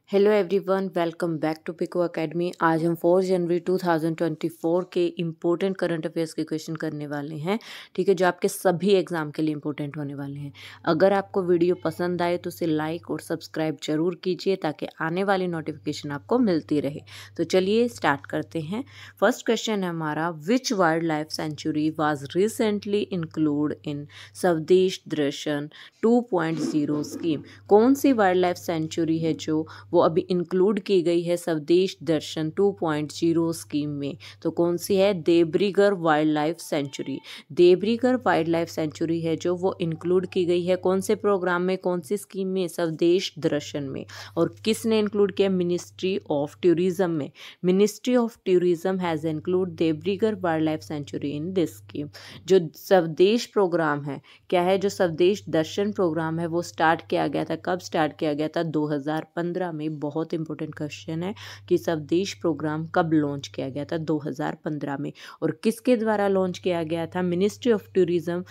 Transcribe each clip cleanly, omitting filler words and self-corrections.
Hello everyone, welcome back to Piko Academy. आज हम 4 जनवरी 2024 के इम्पोर्टेंट करंट अफेयर्स के क्वेश्चन करने वाले हैं। ठीक है, जो आपके सभी एग्जाम के लिए इम्पोर्टेंट होने वाले हैं। अगर आपको वीडियो पसंद आए तो उसे लाइक और सब्सक्राइब जरूर कीजिए ताकि आने वाली नोटिफिकेशन आपको मिलती रहे। तो चलिए स्टार्ट करते हैं। फर्स्ट क्वेश्चन है हमारा, which wildlife sanctuary was recently include in Swadesh Darshan 2.0 scheme. कौन सी वाइल्ड लाइफ सेंचुरी है जो वो अभी इंक्लूड की गई है स्वदेश दर्शन 2.0 स्कीम में? तो कौन सी है? Debrigarh wildlife sanctuary. Debrigarh wildlife sanctuary है जो वो इंक्लूड की गई है कौन से प्रोग्राम में, कौन सी स्कीम में? स्वदेश दर्शन में। और किसने इंक्लूड किया? मिनिस्ट्री ऑफ टूरिज्म में। Ministry of tourism has include Debrigarh wildlife sanctuary in this scheme. जो स्वदेश प्रोग्राम है, क्या है? जो स्वदेश दर्शन प्रोग्राम है वो स्टार्ट किया गया था। कब स्टार्ट किया गया था? 2015 में। बहुत इंपॉर्टेंट क्वेश्चन है कि स्वदेश प्रोग्राम कब लॉन्च किया गया था? 2015 में। और किसके द्वारा लॉन्च किया गया था? मिनिस्ट्री ऑफ टूरिज्म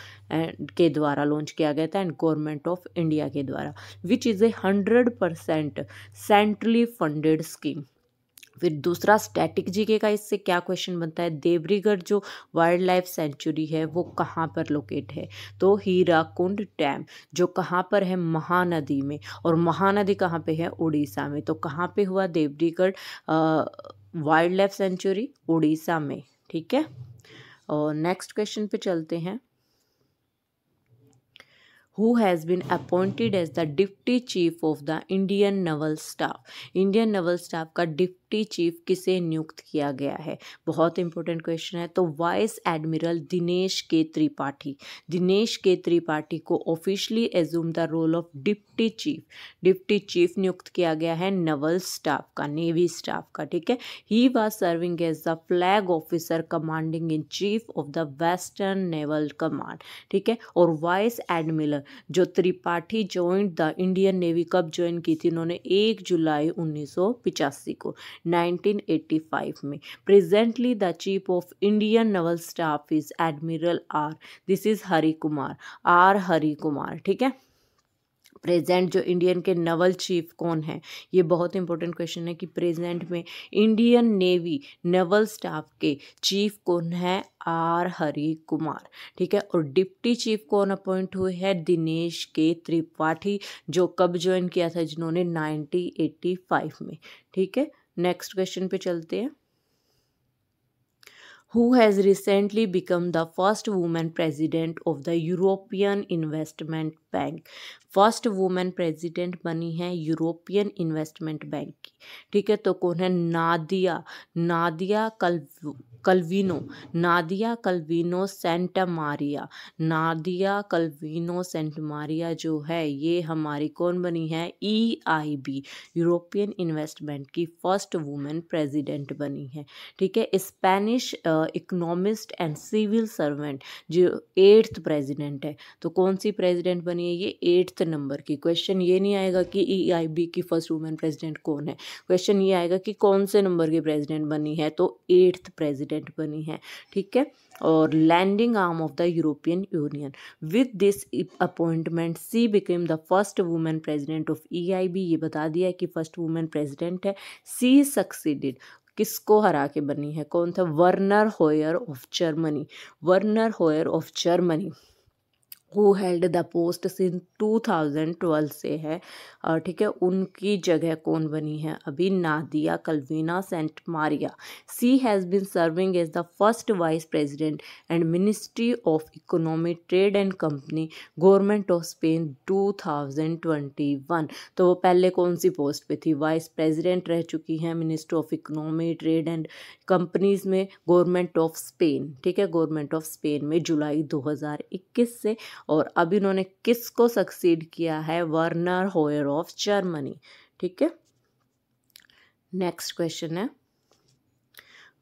के द्वारा लॉन्च किया गया था एंड गवर्नमेंट ऑफ इंडिया के द्वारा, which is a 100% centrally funded scheme. फिर दूसरा स्टैटिक जीके का इससे क्या क्वेश्चन बनता है? देवरीगढ़ जो वाइल्ड लाइफ सेंचुरी है वो कहाँ पर लोकेट है? तो हीराकुंड डैम, जो कहाँ पर है? महानदी में। और महानदी कहाँ पे है? उड़ीसा में। तो कहाँ पे हुआ Debrigarh wild life sanctuary? Orissa में। ठीक है, और नेक्स्ट क्वेश्चन पे चलते हैं। Who has been appointed as the Deputy Chief of the Indian Naval Staff? Indian naval staff का डिप्टी चीफ किसे नियुक्त किया गया है? बहुत इंपॉर्टेंट क्वेश्चन है। तो वाइस एडमिरल दिनेश के त्रिपाठी। दिनेश के त्रिपाठी को officially assume the role of deputy chief. Deputy chief नियुक्त किया गया है नवल स्टाफ का, नेवी स्टाफ का। ठीक है, he was serving as the flag officer commanding in chief of the western naval command. ठीक है, और वाइस एडमिरल जो Tripathi joined the Indian navy कब ज्वाइन की थी इन्होंने? 1 जुलाई 1985 को, 1985 में। Presently the chief of Indian naval staff is admiral R, this is Hari Kumar, R Hari Kumar. ठीक है, प्रेजेंट जो इंडियन के नवल चीफ कौन है? ये बहुत इंपॉर्टेंट क्वेश्चन है कि प्रेजेंट में इंडियन नेवी नवल स्टाफ के चीफ कौन है? आर हरि कुमार। ठीक है, और डिप्टी चीफ कौन अपॉइंट हुए हैं? दिनेश के त्रिपाठी, जो कब ज्वाइन किया था? जिन्होंने 1985 में। ठीक है, नेक्स्ट क्वेश्चन पे चलते हैं। Who has recently become the first woman president of the European Investment Bank? First women president बनी है यूरोपियन इन्वेस्टमेंट बैंक की। ठीक है, तो कौन है? Nadia Calvino, Nadia Calvino Santa Maria. Nadia Calvino Saint Maria जो है ये हमारी कौन बनी है? EIB यूरोपियन इन्वेस्टमेंट की फर्स्ट वुमेन प्रेसिडेंट बनी है। ठीक है, Spanish economist and civil servant जो 8th प्रेसिडेंट है। तो कौन सी प्रेसिडेंट बनी है? ये 8th नंबर की। क्वेश्चन ये नहीं आएगा कि EIB की फर्स्ट वुमेन प्रेसिडेंट कौन है, क्वेश्चन ये आएगा कि कौन से नंबर की प्रेसिडेंट बनी है? तो 8th प्रेसिडेंट बनी है। ठीक है, और landing arm of the European union. With this appointment she became the first women president of EIB। ये बता दिया है कि फर्स्ट वुमेन प्रेसिडेंट है। सी सक्सीडेड, किसको हरा के बनी है? कौन था? Werner Hoyer of Germany. Werner Hoyer of Germany who held the post since 2012 से है। ठीक है, उनकी जगह कौन बनी है अभी? Nadia Calvino Santamaria. She has been serving as the first vice president and ministry of economy trade and company government of Spain 2021। तो वो पहले कौन सी पोस्ट पे थी? वाइस प्रेसिडेंट रह चुकी हैं ministry of economy trade and companies में गवर्नमेंट ऑफ स्पेन। ठीक है, गवर्नमेंट ऑफ स्पेन में जुलाई 2021 से। और अब इन्होंने किसको सक्सीड किया है? Werner Hoyer of Germany. ठीक है, नेक्स्ट क्वेश्चन है,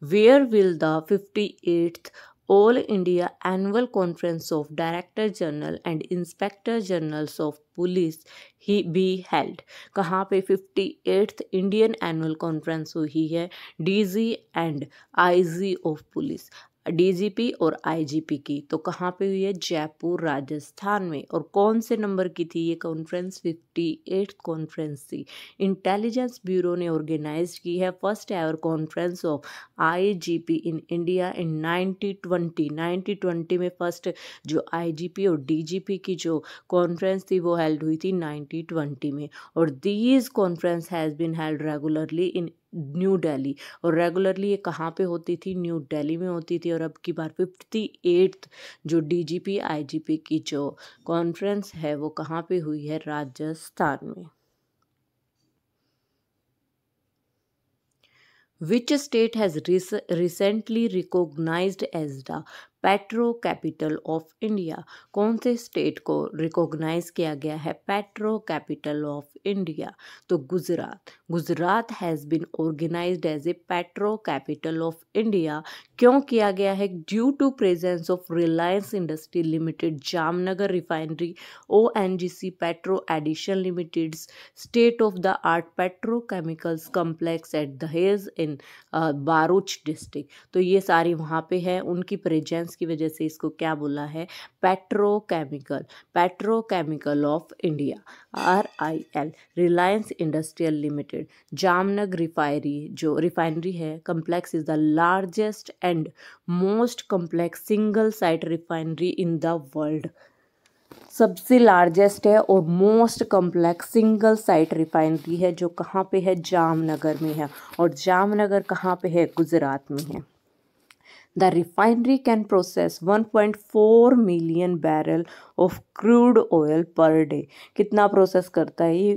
where will the 58th all India annual conference of director general and inspector generals of police he be held? कहाँ पे 58th इंडियन एनुअल कॉन्फ्रेंस हुई है? DG and IG of police. DGP और IGP की, तो कहाँ पे हुई है? जयपुर राजस्थान में। और कौन से नंबर की थी ये कॉन्फ्रेंस? 58th कॉन्फ्रेंस थी। इंटेलिजेंस ब्यूरो ने ऑर्गेनाइज की है first ever conference of IGP in India in 1920 में फर्स्ट जो आईजीपी और डीजीपी की जो कॉन्फ्रेंस थी वो हेल्ड हुई थी 1920 में। और these conference has been held regularly in New Delhi. और रेगुलरली ये कहाँ पे होती थी? न्यू दिल्ली में होती थी। और अब की बार 58th जो डीजीपी आईजीपी की जो कॉन्फ्रेंस है वो कहाँ पे हुई है? राजस्थान में। Which state has recently recognized as the petro capital of India? कौन से स्टेट को रिकॉग्नाइज किया गया है पेट्रो कैपिटल ऑफ इंडिया? तो Gujarat. Gujarat has been organized as a petro capital of India. क्यों किया गया है? Due to presence of Reliance industry limited Jamnagar refinery, ONGC petro addition limited, state of the art petrochemicals complex at Dahej in बारूच district. तो ये सारी वहाँ पे है, उनकी प्रेजेंस की वजह से इसको क्या बोला है? Petrochemical of India, RIL। Reliance industrial limited Jamnagar refinery है complex is the largest and most complex single site refinery in the world. सबसे लार्जेस्ट है और most complex single site refinery है जो कहाँ पे है? जामनगर में है। और जामनगर कहाँ पे है? गुजरात में है। The refinery can process 1.4 million barrel of crude oil per day। कितना प्रोसेस करता है ये?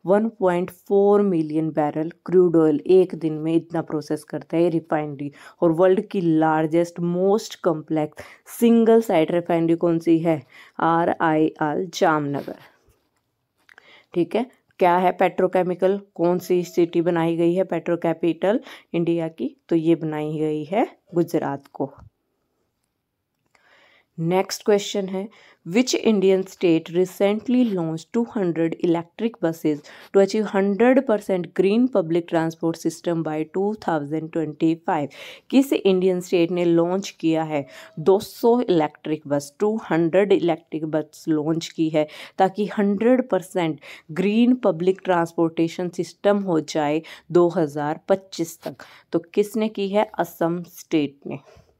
1.4 मिलियन बैरल क्रूड ऑयल एक दिन में इतना प्रोसेस करता है रिफाइनरी। और वर्ल्ड की largest most complex single site refinery कौन सी है? RIL जामनगर। ठीक है। क्या है पेट्रोकेमिकल? कौन सी सिटी बनाई गई है पेट्रो कैपिटल इंडिया की? तो ये बनाई गई है गुजरात को। नेक्स्ट क्वेश्चन है which Indian state recently launch 200 electric buses to achieve 100% green public transport system by 2025? किस इंडियन स्टेट ने लॉन्च किया है 200 electric bus? 200 electric bus launch की है ताकि 100% ग्रीन पब्लिक ट्रांसपोर्टेशन सिस्टम हो जाए 2025 तक। तो किसने की है? असम स्टेट ने।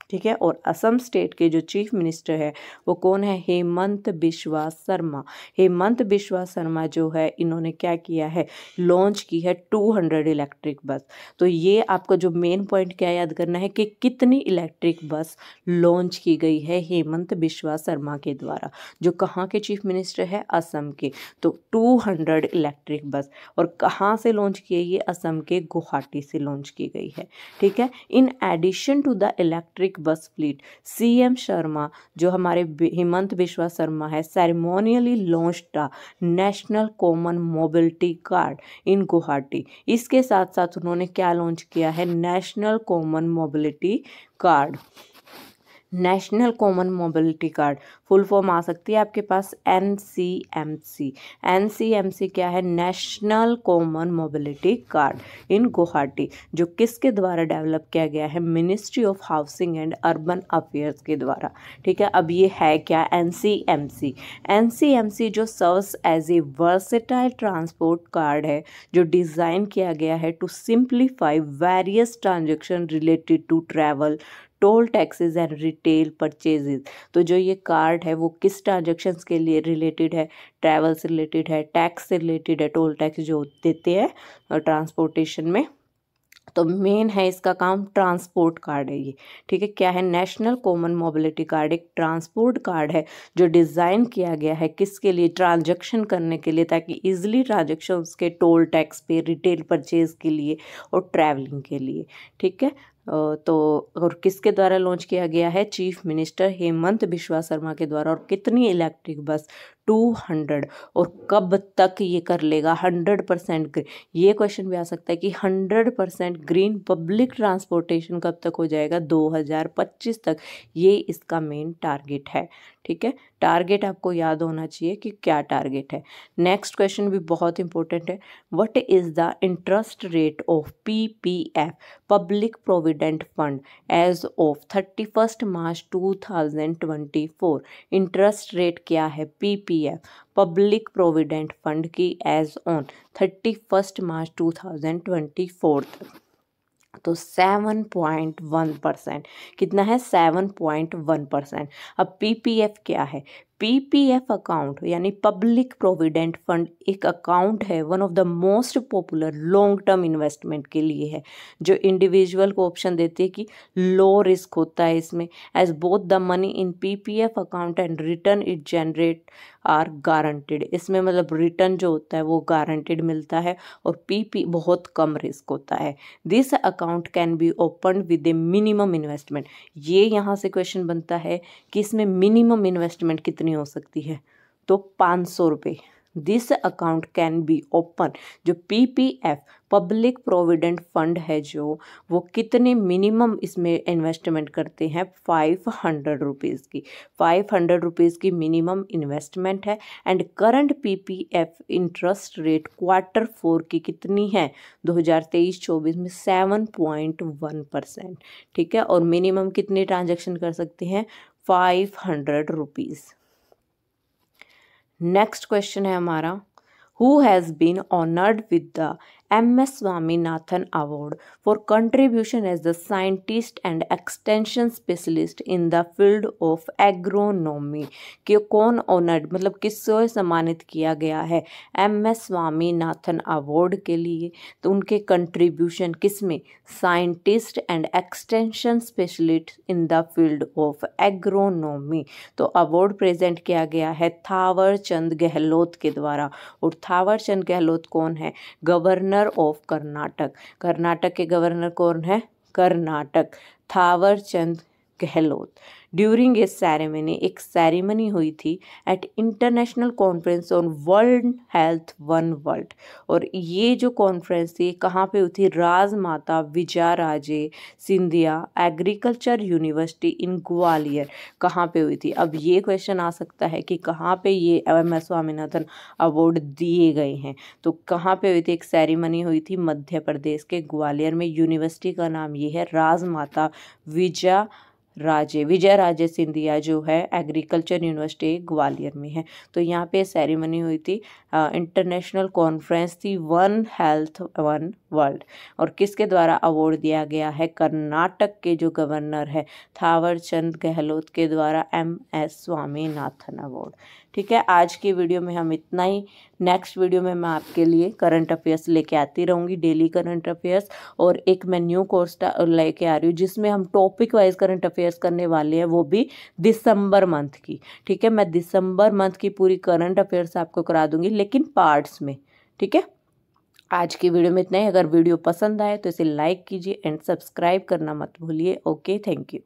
ठीक है। और असम स्टेट के जो चीफ मिनिस्टर है वो कौन है? हेमंत बिश्वा शर्मा। हेमंत बिश्वा शर्मा जो है इन्होंने क्या किया है? लॉन्च की है 200 इलेक्ट्रिक बस। तो ये आपका जो मेन पॉइंट क्या याद करना है कि कितनी इलेक्ट्रिक बस लॉन्च की गई है हेमंत बिश्वा शर्मा के द्वारा, जो कहाँ के चीफ मिनिस्टर है? असम के। तो 200 इलेक्ट्रिक बस। और कहाँ से लॉन्च की है ये? असम के गुवाहाटी से लॉन्च की गई है। ठीक है। In addition to the electric bus fleet, CM Sharma जो हमारे हेमंत बिश्वा शर्मा है ceremonially launched the national common mobility card in Guwahati. इसके साथ साथ उन्होंने क्या लॉन्च किया है? National common mobility card. National common mobility card full form आ सकती है आपके पास NCMC। NCMC क्या है? National common mobility card in Guwahati, जो किसके द्वारा डेवलप किया गया है? Ministry of housing and urban affairs के द्वारा। ठीक है। अब ये है क्या? NCMC। NCMC जो serves as a versatile transport card है जो डिज़ाइन किया गया है to simplify various transaction related to travel, toll taxes and retail purchases. तो जो ये कार्ड है वो किस ट्रांजेक्शन्स के लिए रिलेटेड है? ट्रैवल से रिलेटेड है, टैक्स से रिलेटेड है, टोल टैक्स जो देते हैं ट्रांसपोर्टेशन में। तो मेन है इसका काम ट्रांसपोर्ट कार्ड है ये। ठीक है। क्या है? नेशनल कॉमन मोबिलिटी कार्ड एक ट्रांसपोर्ट कार्ड है जो डिज़ाइन किया गया है किसके लिए? ट्रांजैक्शन करने के लिए, ताकि इजीली ट्रांजैक्शंस के टोल टैक्स पे, रिटेल परचेज के लिए और ट्रैवलिंग के लिए। ठीक है। तो और किसके द्वारा लॉन्च किया गया है? चीफ मिनिस्टर हेमंत बिश्वा शर्मा के द्वारा। और कितनी इलेक्ट्रिक बस? 200। और कब तक ये कर लेगा 100% ग्रीन? ये क्वेश्चन भी आ सकता है कि 100% ग्रीन पब्लिक ट्रांसपोर्टेशन कब तक हो जाएगा? 2025 तक। ये इसका मेन टारगेट है। ठीक है, टारगेट आपको याद होना चाहिए कि क्या टारगेट है। नेक्स्ट क्वेश्चन भी बहुत इंपॉर्टेंट है। What is the interest rate of PPF public provident fund as of 31 March 2024? Interest rate क्या है PPF पब्लिक प्रोविडेंट फंड की एज ऑन 31 मार्च 2024 तक? तो 7.1%। कितना है? 7.1%। अब PPF क्या है? PPF अकाउंट यानी पब्लिक प्रोविडेंट फंड एक अकाउंट है, one of the most popular long term investment के लिए है, जो इंडिविजुअल को ऑप्शन देते हैं कि लो रिस्क होता है इसमें, as both the money in PPF account and return it generate are guaranteed. इसमें मतलब रिटर्न जो होता है वो गारंटेड मिलता है, और PP बहुत कम रिस्क होता है। This account can be open with A minimum investment. ये यहाँ से क्वेश्चन बनता है कि इसमें मिनिमम इन्वेस्टमेंट कितनी हो सकती है? तो 500 रुपये। This account can be open, जो PPF पब्लिक प्रोविडेंट फंड है जो, वो कितने मिनिमम इसमें इन्वेस्टमेंट करते हैं? 500 रुपीज़ की। 500 रुपीज़ की मिनिमम इन्वेस्टमेंट है। And current PPF interest rate Q4 की कितनी है 2023-24 में? 7.1%। ठीक है, और मिनिमम कितने ट्रांजेक्शन कर सकते हैं? 500 रुपीज़। नेक्स्ट क्वेश्चन है हमारा, who has been honoured with the MS Swaminathan Award for contribution as the scientist and extension specialist in the field of agronomy? कि कौन ऑनर्ड मतलब किससे सम्मानित किया गया है MS स्वामीनाथन अवार्ड के लिए? तो उनके कंट्रीब्यूशन किस में? Scientist and extension specialist in the field of agronomy. तो अवार्ड प्रेजेंट किया गया है थावर चंद गहलोत के द्वारा। और थावर चंद गहलोत कौन है? Governor of Karnataka. कर्नाटक के गवर्नर कौन है? Karnataka, Thawar Chand Gehlot. During a ceremony, एक सेरेमनी हुई थी at international conference on world health one world. और ये जो कॉन्फ्रेंस थी कहाँ पे हुई थी? Rajmata Vijayaraje Scindia agriculture university in Gwalior. कहाँ पे हुई थी? अब ये क्वेश्चन आ सकता है कि कहाँ पे ये MS स्वामीनाथन अवार्ड दिए गए हैं। तो कहाँ पे हुई थी? एक सेरेमनी हुई थी मध्य प्रदेश के ग्वालियर में। यूनिवर्सिटी का नाम ये है राजमाता विजयराजे सिंधिया, जो है एग्रीकल्चर यूनिवर्सिटी ग्वालियर में है। तो यहाँ पे सेरेमनी हुई थी, इंटरनेशनल कॉन्फ्रेंस थी वन हेल्थ वन वर्ल्ड। और किसके द्वारा अवार्ड दिया गया है? कर्नाटक के जो गवर्नर है थावर चंद गहलोत के द्वारा MS स्वामीनाथन अवार्ड। ठीक है, आज की वीडियो में हम इतना ही। नेक्स्ट वीडियो में मैं आपके लिए करंट अफेयर्स लेके आती रहूँगी, डेली करंट अफेयर्स। और एक मैं न्यू कोर्स लेके आ रही हूँ जिसमें हम टॉपिक वाइज करंट अफेयर्स करने वाले हैं, वो भी दिसंबर मंथ की। ठीक है, मैं दिसंबर मंथ की पूरी करंट अफेयर्स आपको करा दूंगी, लेकिन पार्ट्स में। ठीक है, आज की वीडियो में इतना ही। अगर वीडियो पसंद आए तो इसे लाइक कीजिए एंड सब्सक्राइब करना मत भूलिए। Okay, thank you.